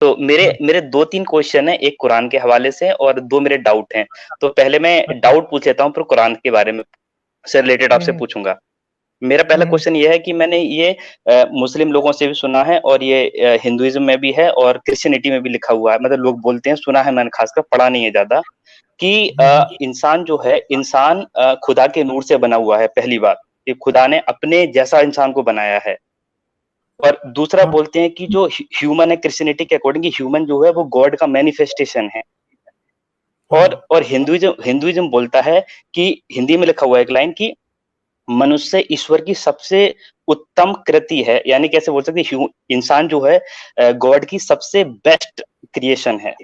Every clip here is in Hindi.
तो मेरे मेरे 2-3 क्वेश्चन हैं, एक कुरान के हवाले से और 2 मेरे डाउट हैं। तो पहले मैं डाउट पूछ लेता हूँ, फिर कुरान के बारे में से रिलेटेड आपसे हम्म पूछूँगा। मेरा पहला हम्म क्वेश्चन ये है कि मैंने ये मुस्लिम लोगों से भी सुना है और ये हिंदुइज़्म में भी है और क्रिश्चियनिटी में भी लिखा हुआ है। मतलब लोग बोलते हैं, सुना है मैंने, खासकर पढ़ा नहीं है ज़्यादा, कि इंसान जो है, इंसान खुदा के नूर से बना हुआ है, पहली बात। कि खुदा ने अपने जैसा इंसान को बनाया है। और दूसरा हाँ बोलते हैं कि जो ह्यूमन है, क्रिश्चियनिटी के अकॉर्डिंग, कि ह्यूमन जो है वो गॉड का मैनिफेस्टेशन है। हाँ और हिंदुइज़्म हिंदुइज़्म बोलता है कि हिंदी में लिखा हुआ है एक लाइन कि मनुष्य ईश्वर की सबसे उत्तम कृति है, यानी कैसे बोल सकते हैं, इंसान जो है गॉड की सबसे बेस्ट क्रिएशन है।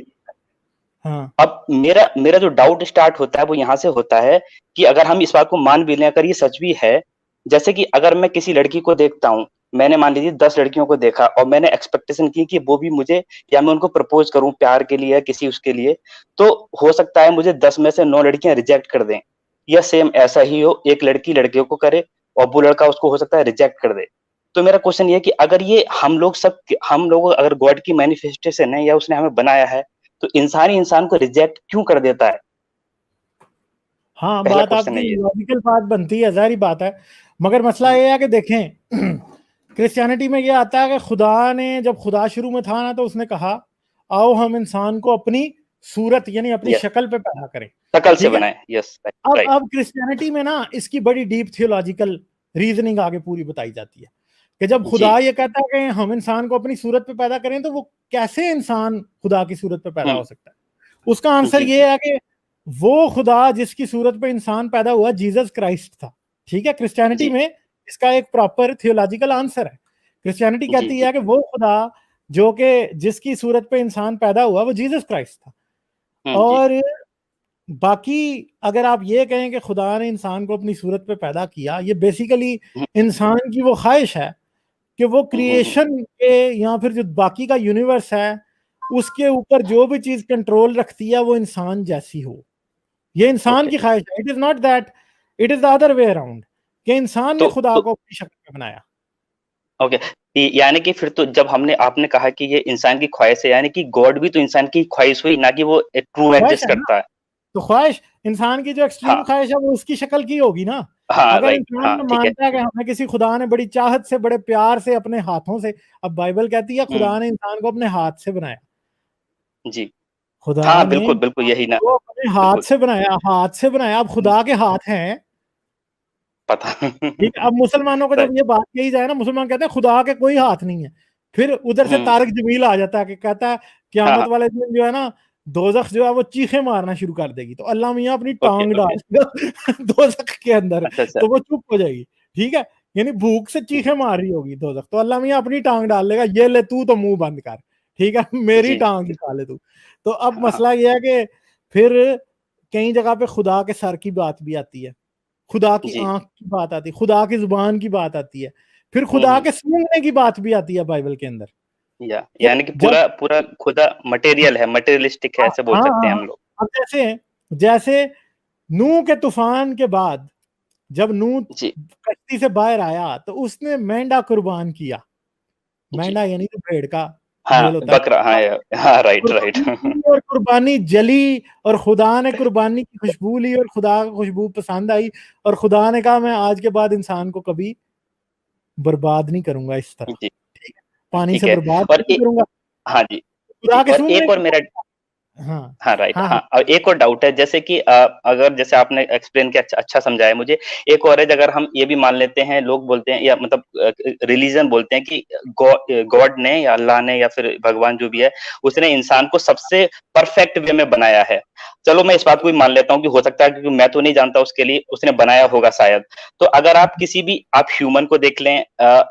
हाँ अब मेरा मेरा जो डाउट स्टार्ट होता है वो यहाँ से होता है कि अगर हम इस बात को मान भी लें, अगर ये सच भी है, जैसे कि अगर मैं किसी लड़की को देखता हूँ, मैंने मान लीजिए 10 लड़कियों को देखा और मैंने एक्सपेक्टेशन की कि वो भी मुझे, या मैं उनको प्रपोज करूँ प्यार के लिए या किसी उसके लिए, तो हो सकता है मुझे 10 में से 9 लड़कियां रिजेक्ट कर दें, या सेम ऐसा ही हो, एक लड़की लड़कियों को करे और वो लड़का उसको हो सकता है रिजेक्ट कर दे। तो मेरा क्वेश्चन ये है कि अगर ये हम लोग अगर गॉड की मैनिफेस्टेशन है या उसने हमें बनाया है, तो इंसान ही इंसान को रिजेक्ट क्यों कर देता है? हाँ, पहला बात क्वेश्चन आपकी है ये। लॉजिकल बात बनती है, जाहिर बात है। मगर मसला हुँ, ये है कि देखें, क्रिश्चियनिटी में ये आता है कि खुदा ने, जब खुदा शुरू में था ना, तो उसने कहा आओ हम इंसान को अपनी सूरत यानी अपनी यस, शक्ल पे पैदा करें। शकल से ठीक है। बनाए, यस, राइट, अब राइट। अब क्रिश्चियनिटी में ना इसकी बड़ी डीप थियोलॉजिकल रीजनिंग आगे पूरी बताई जाती है कि जब जी। खुदा ये कहता है कि हम इंसान को अपनी सूरत पे पैदा करें, तो वो कैसे इंसान खुदा की सूरत पे पैदा हुँ, हो सकता है? उसका आंसर जी, ये है कि वो खुदा जिसकी सूरत पे इंसान पैदा हुआ जीसस क्राइस्ट था। ठीक है, क्रिश्चियनिटी जी, में इसका एक प्रॉपर थियोलॉजिकल आंसर है। क्रिश्चियनिटी जी, कहती जी। है कि वो खुदा जो कि जिसकी सूरत पे इंसान पैदा हुआ वो जीसस क्राइस्ट था। हुँ, जी। और बाकी अगर आप ये कहें कि खुदा ने इंसान को अपनी सूरत पे पैदा किया, ये बेसिकली हुँ, इंसान की वो ख्वाहिश है कि वो हुँ, हुँ, हुँ। क्रिएशन के या फिर जो बाकी का यूनिवर्स है उसके ऊपर जो भी चीज कंट्रोल रखती है वो इंसान जैसी हो। ये इंसान ओके। की ख्वाहिश है। It is not that, it is the other way around, कि इंसान ने तो खुदा तो को अपनी शक्ल में बनाया। ओके, यानी कि फिर तो जब आपने कहा कि ये इंसान की ख्वाहिश है, यानी कि गॉड भी तो इंसान की ख्वाहिश हुई, ना कि वो एक ट्रू ख्वाहिश एग्जिस्ट है ना, करता है। तो ख्वाहिश इंसान की जो एक्सट्रीम हाँ, ख्वाहिश है वो उसकी शक्ल की होगी ना। हाँ, अगर राइट, इंसान हाँ, में ठीक है। मानता है कि हमें किसी खुदा ने बड़ी चाहत से, बड़े प्यार से, अपने हाथों से, अब बाइबल कहती है हुँ, खुदा ने इंसान को अपने हाथ से बनाया। जी। खुदा हाँ, ने बिल्कुल, बिल्कुल इंसान यही ना, को अपने हाथ बिल्कुल। से बनाया, हाथ से बनाया। अब हुँ, खुदा के हाथ हैं। पता। ठीक है, अब मुसलमानों को जब राइट, ये बात कही जाए ना, मुसलमान कहते हैं खुदा के कोई हाथ नहीं है। फिर उधर से हुँ, तारिक जमील आ जाता है कि कहता है हाँ, क़यामत हाँ, वाले दिन जो है ना, दोज़ख जो है वो चीखें मारना शुरू कर देगी, तो अल्लाह मियाँ अपनी ओके, टाँग ओके। डाल देगा दोज़ख के अंदर, अच्छा, अच्छा। तो वो चुप हो जाएगी। ठीक है? यानी भूख से हुँ, चीखें मार रही होगी दोज़ख, तो अल्लाह मियाँ अपनी टाँग डाल देगा, ये ले तू तो मुँह बंद कर। ठीक है? मेरी जी, टाँग निकाले तू। तो अब हाँ, हाँ। मसला ये है कि फिर कई जगह पे खुदा के सर की बात भी आती है। खुदा की जी। आँख की बात आती है, खुदा की ज़ुबान की बात आती है। फिर हुँ, खुदा हुँ। के सूंघने की बात भी आती है बाइबल के अंदर, कि यानी कि जब पूरा पूरा खुदा मटेरियल है, मटेरियलिस्टिक है, हाँ, ऐसे बोल हाँ, सकते हाँ, हैं हाँ। हम लोग। अब जैसे जैसे नूह के तूफ़ान के बाद जब नूह जी, कश्ती से बाहर आया, तो उसने मेंढा कुर्बान किया। जी। मेंढा यानी जो भेड़ का हाँ, मेल होता है। बकरा, हाँ, हाँ, राइट, राइट। कुर्बानी की और कुर्बानी जली, और खुदा ने कुर्बानी की खुशबू ली और खुदा को खुशबू पसंद आई, और खुदा ने कहा मैं आज के बाद इंसान को कभी बर्बाद नहीं करूँगा इस तरह। जी, ठीक है? पानी ठीक से है। बर्बाद और नहीं करूँगा। हाँ जी, जी, खुदा के और सूंघने एक और की मेरा, हाँ, हाँ, राइट, हाँ, हाँ, हाँ, और एक और डाउट है, जैसे कि अगर जैसे आपने एक्सप्लेन किया, अच्छा अच्छा समझाया मुझे। एक और है, अगर हम ये भी मान लेते हैं, लोग बोलते हैं या मतलब रिलीजन बोलते हैं कि गॉड ने या अल्लाह ने या फिर भगवान जो भी है, उसने इंसान को सबसे परफेक्ट वे में बनाया है। चलो मैं इस बात को भी मान लेता हूँ कि हो सकता है, क्योंकि मैं तो नहीं जानता उसके लिए उसने बनाया होगा शायद। तो अगर आप किसी भी आप ह्यूमन को देख लें,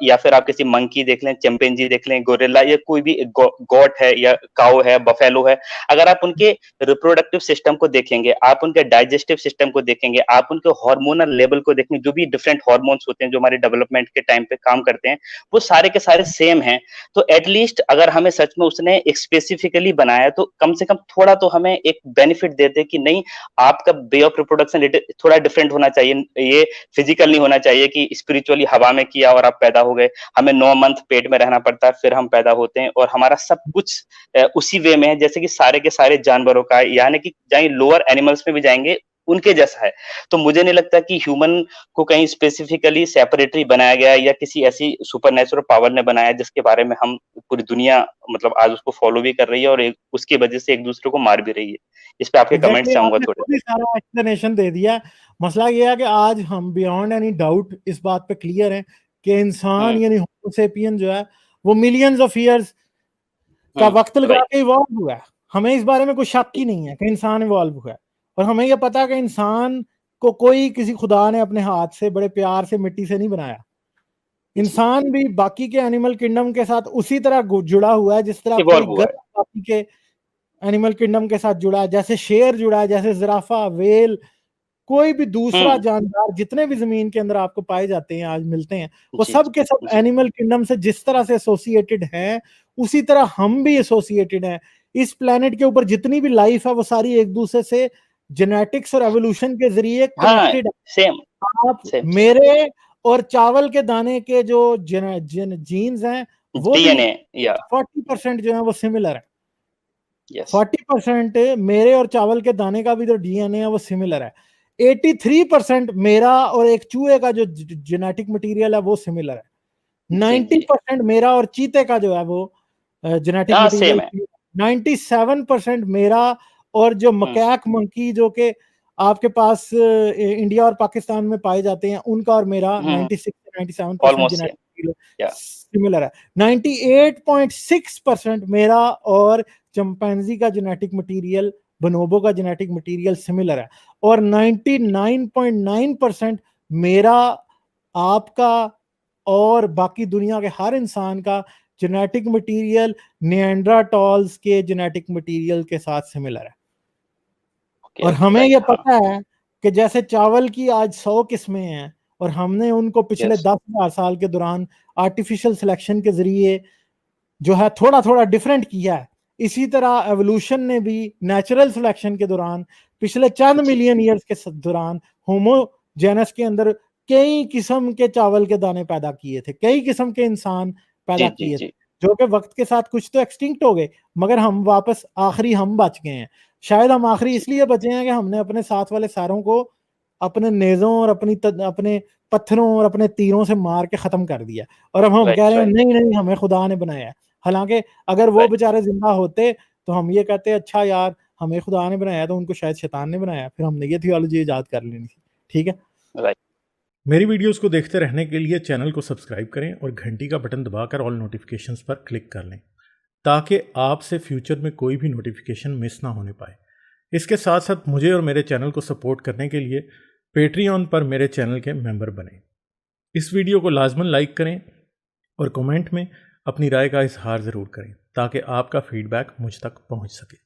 या फिर आप किसी मंकी देख लें, चिंपैंजी देख लें, गोरिल्ला, या कोई भी गॉट है या काऊ है, बफेलो है, अगर आप आप उनके रिप्रोडक्टिव सिस्टम को देखेंगे, आप उनके डाइजेस्टिव सिस्टम को देखेंगे, आप उनके हार्मोनल लेवल को देखेंगे, जो भी डिफरेंट हार्मोन्स होते हैं जो हमारे डेवलपमेंट के टाइम पे काम करते हैं, वो सारे के सारे सेम हैं। तो एटलीस्ट अगर हमें सच में उसने एक स्पेसिफिकली बनाया तो कम से कम थोड़ा तो हमें एक बेनिफिट देते कि नहीं, आपका वे ऑफ रिप्रोडक्शन थोड़ा डिफरेंट होना चाहिए, ये फिजिकल नहीं होना चाहिए कि स्पिरिचुअली हवा में किया और आप पैदा हो गए। हमें 9 मंथ पेट में रहना पड़ता है, फिर हम पैदा होते हैं, और हमारा सब कुछ उसी वे में है जैसे कि सारे के सारे जानवरों का, यानी कि चाहे लोअर एनिमल्स में भी जाएंगे उनके जैसा है। तो मुझे नहीं लगता कि ह्यूमन को कहीं स्पेसिफिकली सेपरेटरी बनाया गया है या किसी ऐसी सुपरनेचुरल पावर ने बनाया जिसके बारे में हम पूरी दुनिया मतलब आज उसको फॉलो भी कर रही है और उसकी वजह से एक दूसरे को मार भी रही है। इस पे आपके कमेंट्स एग्जैक्टली, चाहूंगा आपने थोड़े खुद ही सारा एक्सप्लेनेशन दे दिया। मसला ये है कि आज हम बियॉन्ड एनी डाउट इस बात पे क्लियर है कि इंसान यानी होमो सेपियन जो है वो मिलियंस ऑफ ईयर्स का वक्त लगा राइट के इवॉल्व हुआ है। हमें इस बारे में कोई शक ही नहीं है कि इंसान इवॉल्व हुआ है, और हमें यह पता है कि इंसान को कोई किसी खुदा ने अपने हाथ से बड़े प्यार से मिट्टी से नहीं बनाया। इंसान भी बाकी के एनिमल किंगडम के साथ उसी तरह जुड़ा हुआ है जिस तरह कोई इवॉल्व हुआ गधा बाकी के एनिमल किंगडम के साथ जुड़ा है, जैसे शेर जुड़ा है, जैसे जिराफा, वेल, कोई भी दूसरा है। जानदार जितने भी जमीन के अंदर आपको पाए जाते हैं आज मिलते हैं, वो जी सब के सब जी एनिमल किंगडम से जिस तरह से एसोसिएटेड हैं उसी तरह हम भी एसोसिएटेड हैं। इस प्लेनेट के ऊपर जितनी भी लाइफ है वो सारी एक दूसरे से जेनेटिक्स और एवोल्यूशन के जरिए हाँ कनेक्टेड सेम है। आप सेम सेम मेरे और चावल के दाने के जो जीन्स हैं वो भी डीएनए या 40% जो है वो सिमिलर है। यस 40% मेरे और चावल के दाने का भी जो डीएनए है वो सिमिलर है। 83% मेरा और एक चूहे का जो जेनेटिक मटेरियल है वो सिमिलर है। जी जी 90% मेरा और चीते का जो है वो जेनेटिक हाँ मटेरियल, सेम है 97% मेरा और जो मकैक मंकी जो कि आपके पास इंडिया और पाकिस्तान में पाए जाते हैं उनका और मेरा 96 से 97% ऑलमोस्ट सेम जेनेटिक मटेरियल या सिमिलर है। 98.6% मेरा और चिंपैंजी का जेनेटिक मटेरियल, बनोबो का जेनेटिक मटेरियल सिमिलर है, और 99.9% मेरा, आपका और बाकी दुनिया के हर इंसान का जेनेटिक मटेरियल निएंडरटॉल्स के जेनेटिक मटेरियल के साथ सिमिलर है। ओके और हमें राइट यह हाँ पता है कि जैसे चावल की आज 100 किस्में हैं और हमने उनको पिछले यस 10,000 साल के दौरान आर्टिफिशियल सिलेक्शन के जरिए जो है थोड़ा थोड़ा डिफरेंट किया है, इसी तरह एवोल्यूशन ने भी नेचुरल सिलेक्शन के दौरान पिछले चंद जी मिलियन ईयर्स के दौरान होमोजेनस के अंदर कई किस्म के चावल के दाने पैदा किए थे, कई किस्म के इंसान जी पैदा जी किए थे, जी जो कि वक्त के साथ कुछ तो एक्सटिंक्ट हो गए, मगर हम वापस आखिरी हम बच गए हैं। शायद हम आखिरी जी इसलिए बचे हैं कि हमने अपने साथ वाले सारों को अपने नेजों और अपने पत्थरों और अपने तीरों से मार के खत्म कर दिया, और अब हम कह राइट रहे हैं राइट नहीं नहीं हमें खुदा ने बनाया है। हालांकि अगर वो राइट बेचारे जिंदा होते तो हम ये कहते अच्छा यार हमें खुदा ने बनाया तो उनको शायद शैतान ने बनाया, फिर हमने ये थियोलॉजी इजाद कर लेनी थी। ठीक है, राइट मेरी वीडियोस को देखते रहने के लिए चैनल को सब्सक्राइब करें और घंटी का बटन दबाकर ऑल नोटिफिकेशंस पर क्लिक कर लें ताकि आपसे फ्यूचर में कोई भी नोटिफिकेशन मिस ना होने पाए। इसके साथ साथ मुझे और मेरे चैनल को सपोर्ट करने के लिए पेट्रियन पर मेरे चैनल के मेंबर बने। इस वीडियो को लाजमन लाइक करें और कमेंट में अपनी राय का इजहार ज़रूर करें ताकि आपका फीडबैक मुझ तक पहुंच सके।